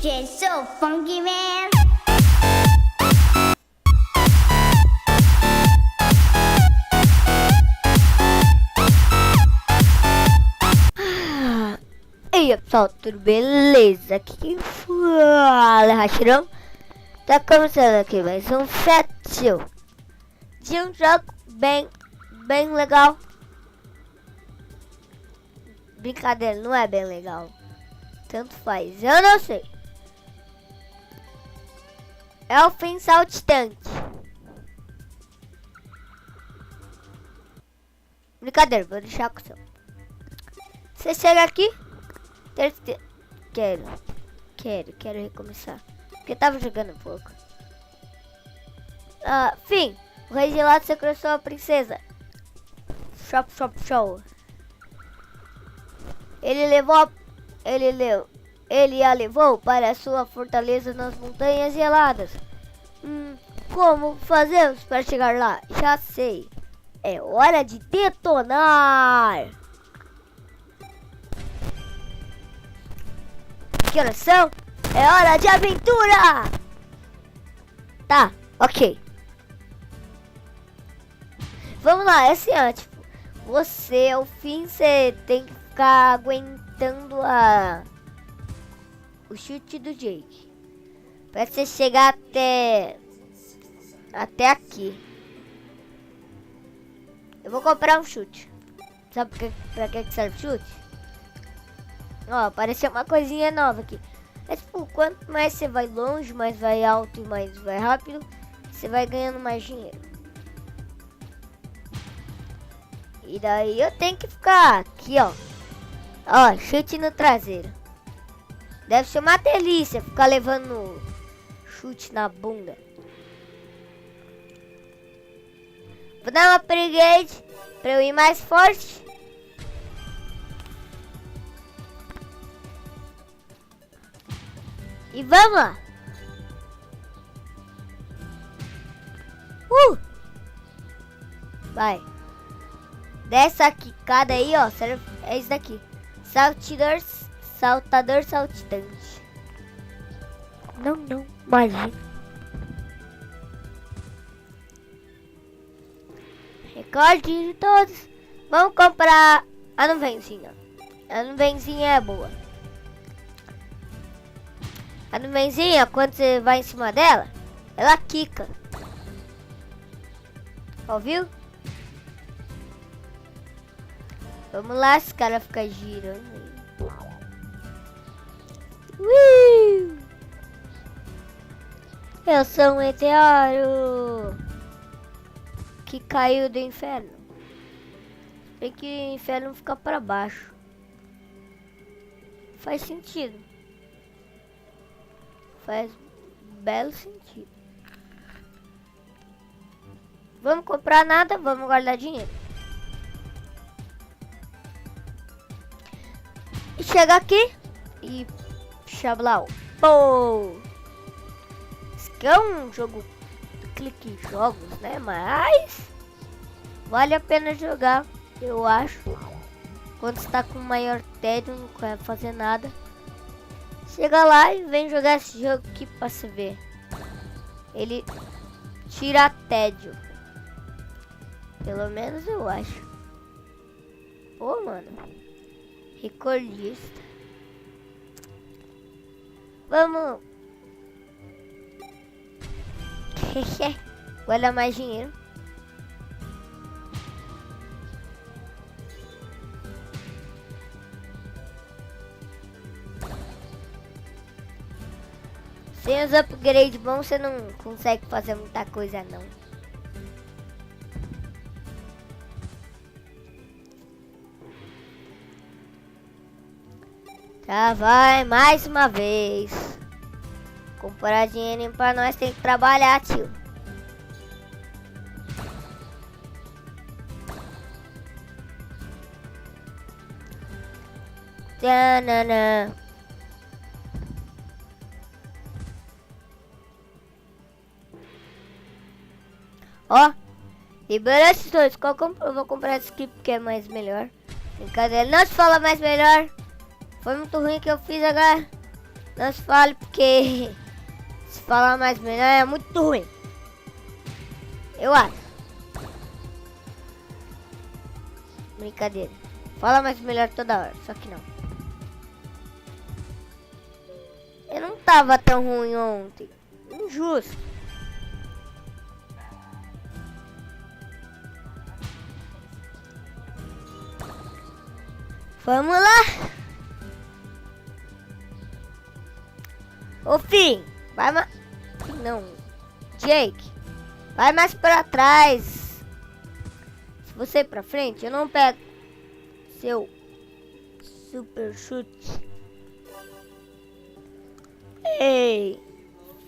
DJ so funky, man. E aí pessoal, tudo beleza? Aqui quem fala, Rachirão. Tá começando aqui mais um fetio de um jogo bem legal. Brincadeira, não é bem legal. Tanto faz, eu não sei. É o fim saltitante. Brincadeira, vou deixar com o seu. Você chega aqui. Quero recomeçar. Porque tava jogando pouco. Fim. O rei gelado sequestrou a princesa. Show. Ele a levou para a sua fortaleza nas montanhas geladas. Como fazemos para chegar lá? Já sei. É hora de detonar. Que horas são? É hora de aventura! Tá, ok. Vamos lá, esse antes. Você, ao fim, você tem que ficar aguentando o chute do Jake. Pra você chegar até aqui. Eu vou comprar um chute. Sabe pra que serve chute? Ó, apareceu uma coisinha nova aqui. É tipo, quanto mais você vai longe, mais vai alto e mais vai rápido, você vai ganhando mais dinheiro. E daí eu tenho que ficar aqui, ó. Ó, chute no traseiro. Deve ser uma delícia ficar levando chute na bunda. Vou dar uma upgrade pra eu ir mais forte. E vamos lá. Vai. Dessa quicada aí, ó. É isso daqui. Saltador saltitante. Não. Imagina. Recorde de todos. Vamos comprar a nuvenzinha. A nuvenzinha é boa. A nuvenzinha, quando você vai em cima dela, ela quica. Ouviu? Vamos lá, esse cara fica girando. Eu sou um meteoro que caiu do inferno. Tem que o inferno ficar para baixo. Faz sentido. Faz belo sentido. Vamos comprar nada, vamos guardar dinheiro. E chega aqui e chablau. Pô! Esse aqui é um jogo clique jogos, né? Mas vale a pena jogar, eu acho. Quando está com maior tédio, não quer fazer nada. Chega lá e vem jogar esse jogo aqui pra você ver. Ele tira tédio. Pelo menos eu acho. Pô, mano. Recordista. Vamos. Guarda mais dinheiro. Sem os upgrades bons, você não consegue fazer muita coisa, não. Tá, vai mais uma vez. Comprar dinheiro pra nós, tem que trabalhar, tio. Tanana. Ó, liberou esses dois. Eu vou comprar esse aqui porque é mais melhor. Brincadeira, não se fala mais melhor. Foi muito ruim que eu fiz agora. Não se fale porque se falar mais melhor é muito ruim. Eu acho. Brincadeira. Fala mais melhor toda hora, só que não. Eu não tava tão ruim ontem. Injusto. Vamos lá. Ô Finn, vai mais... Não. Jake, vai mais pra trás. Se você ir pra frente, eu não pego seu super chute. Ei,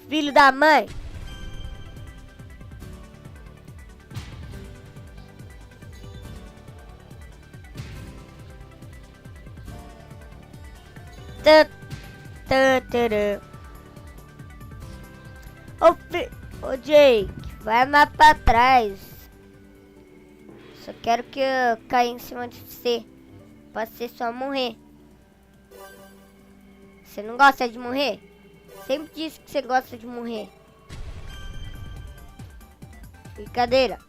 filho da mãe. Ô Jake, vai mais pra trás. Só quero que eu caia em cima de você. Pra você só morrer. Você não gosta de morrer? Sempre disse que você gosta de morrer. Brincadeira.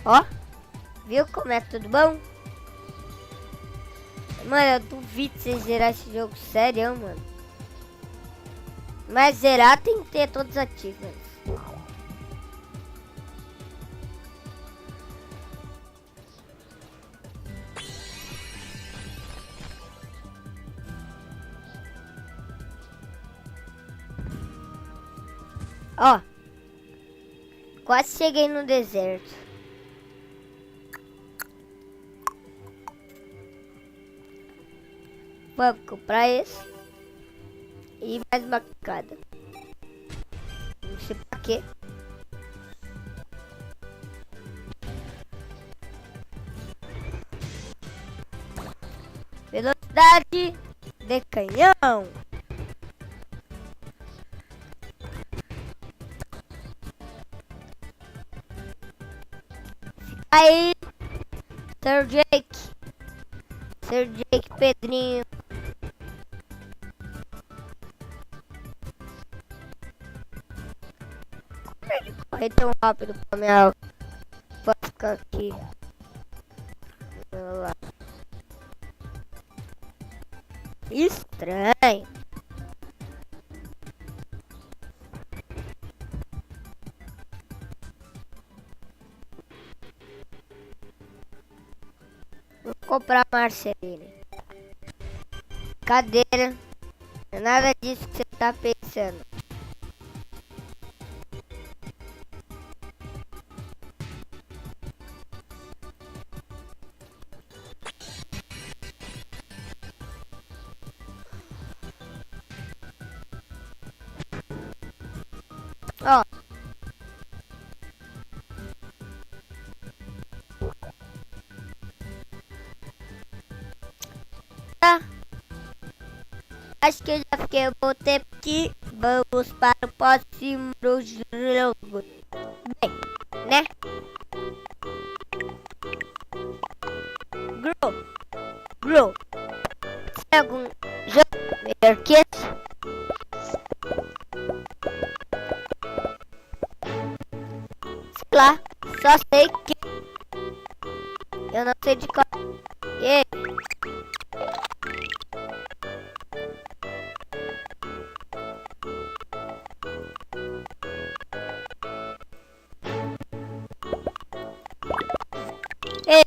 Ó, viu como é tudo bom? Mano, eu duvido você zerar esse jogo, sério, mano. Mas zerar tem que ter todos ativos. Ó, quase cheguei no deserto. Vamos comprar esse. E mais uma cada. Não sei pra quê. Velocidade de canhão. Aí, Sir Jake Pedrinho. Como ele corre tão rápido pra minha... Pra ficar aqui. Olha lá. Estranho. Vou comprar Marceline. Cadeira. Não é nada disso que você tá pensando. Ó. Tá. Acho que eu já fiquei um bom tempo aqui. Vamos para o próximo jogo. Bem, né? Grow. Tem algum jogo melhor que esse? Sei lá, só sei que eu não sei de qual. Ei. Ei.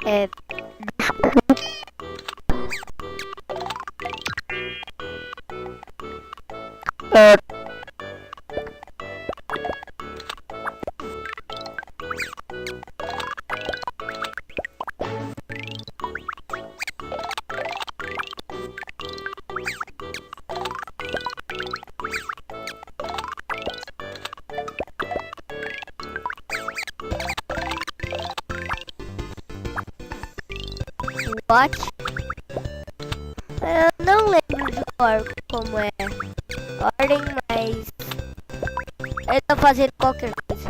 É. bot. Eu não lembro de cor como é a ordem, mas ele tá fazendo qualquer coisa.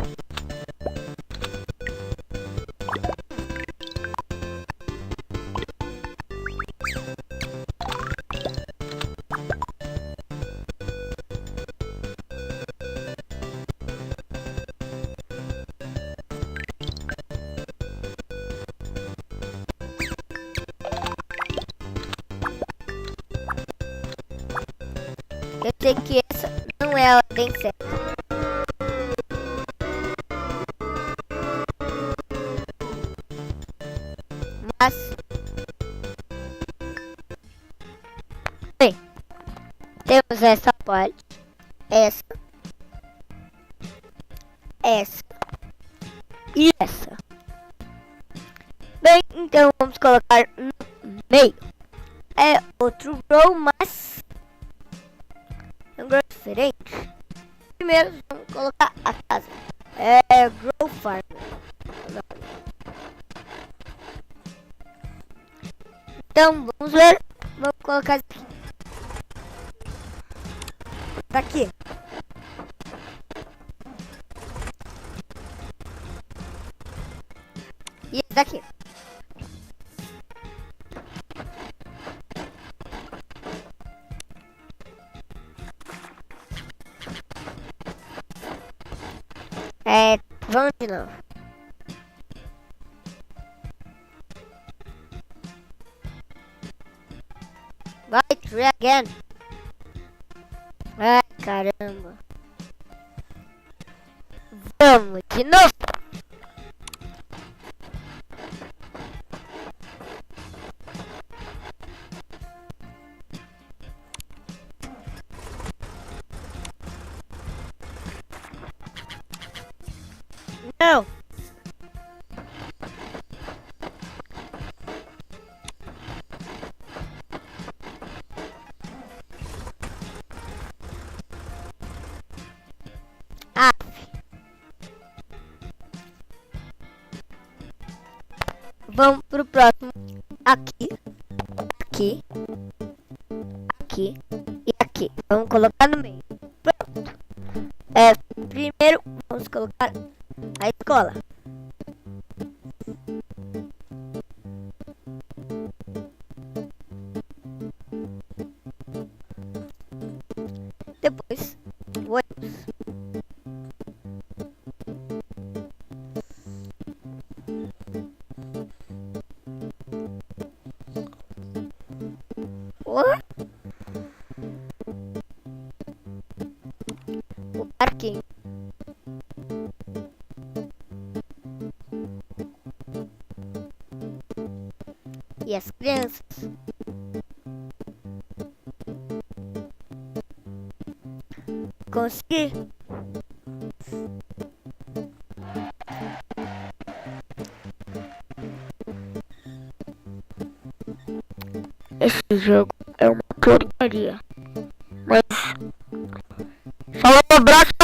Eu sei que essa não é a ordem certa. Mas bem, temos essa parte, essa e essa. Bem, então vamos colocar no meio. É outro row, mas é um grow diferente. Primeiro vamos colocar a casa. É Grow Farm. Então vamos ver. Vamos colocar aqui. Daqui. E esse daqui. Vamos de novo. Vai, try again. Ai, caramba. Vamos de novo. Não. Ah. Vamos pro próximo. Aqui. Aqui. Aqui. E aqui. Vamos colocar no meio. Pronto. Primeiro vamos colocar a escola. Depois o ônibus. O parquinho. E as crianças. Consegui. Esse jogo é uma porcaria. Mas só um abraço.